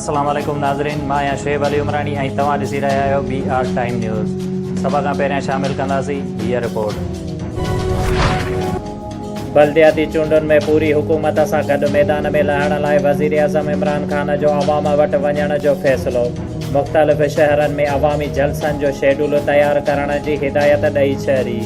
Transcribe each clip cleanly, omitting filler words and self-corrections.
अस्सलाम वालेकुम नाज़रीन, मां आहियां शुएब अली उमरानी ऐं तव्हां ॾिसी रहिया आहियो BR टाइम न्यूज़। सभ खां पहिरियां शामिल कंदासीं हीअ रिपोर्ट। बल्दियाती चूंडुनि में पूरी हुकूमत सां गॾु मैदान में लहण लाइ वज़ीर आज़म इमरान ख़ान जो अवाम वटि वञण जो फ़ैसिलो। मुख़्तलिफ़ शहरनि में अवामी जलसनि जो शेड्यूल तयारु करण जी हिदायत ॾेई छॾी।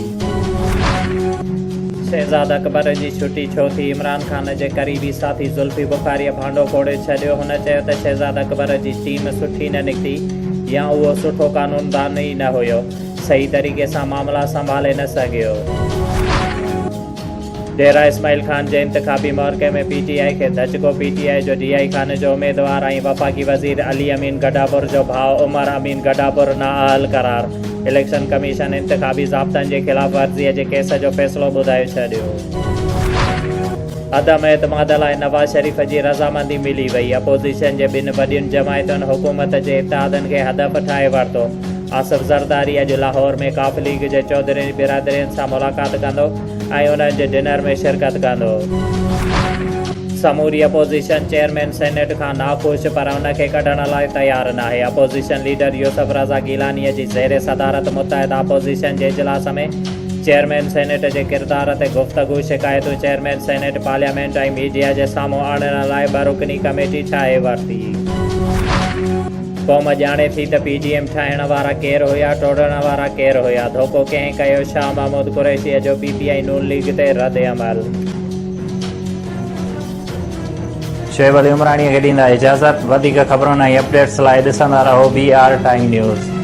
शहज़ाद अकबर जी छुटी छो थी? इमरान ख़ान जे क़रीबी साथी ज़ुल्फ़ी बुख़ारीअ भांडो फोड़े छॾियो। हुन चयो त शहज़ाद अकबर जी टीम सुठी न निकिती या उहो सुठो क़ानूनदान ई न हुयो, सही तरीक़े सां मामला संभाले न सघियो। डेरा इस्माइल ख़ान जे इंतिख़ाबी मौक़े में PTI खे धचको। PTI जो DI ख़ान जो उम्मीदवार ऐं वफ़ाक़ी वज़ीर अली अमीन गडापुर जो भाउ उमर अमीन गडापुर नाअहल करार। इलेक्शन कमीशन इंतिख़ाबी ज़ाब्तनि जे ख़िलाफ़ वर्ज़ीअ जे केस जो फ़ैसिलो ॿुधाए छॾियो। अदम एतमाद लाइ नवाज़ शरीफ़ जी रज़ामंदी मिली वई। अपोज़िशन जे ॿिनि वॾियुनि जमायतुनि हुकूमत जे इत्तेहादनि खे हदफ़ ठाहे वरितो। आसिफ़ ज़रदारी अॼु लाहौर में काफ़ लीग जे चौधरी बिरादरियुनि सां मुलाक़ात कंदो ऐं उन्हनि जे डिनर में शिरकत कंदो। समूरी अपोज़िशन चेयरमैन सेनेट खां नाख़ुशि, पर उन खे कढण लाइ तयारु नाहे। अपोज़िशन लीडर यूसुफ रज़ा गिलानीअ जी ज़ेर सदारत मुतहदा अपोज़िशन जे इजलास में चेयरमैन सेनेट जे किरदार ते गुफ़्तगू शिकायतूं चेयरमैन सेनेट पार्लियामेंट ऐं मीडिया जे साम्हूं आणण लाइ बरुकनी कमेटी ठाहे वरिती। क़ौम ॼाणे थी त PGM ठाहिण वारा केरु हुया, टोड़ण वारा केरु हुया। धोखो कंहिं कयो? शाह महमूद कुरैशीअ जो PPI नून लीग ते रद्द अमल। शुएब अली उमरानीअ खे ॾींदा इजाज़त। वधीक ख़बरुनि ऐं अपडेट्स लाइ ॾिसंदा रहो BR टाइम न्यूज़।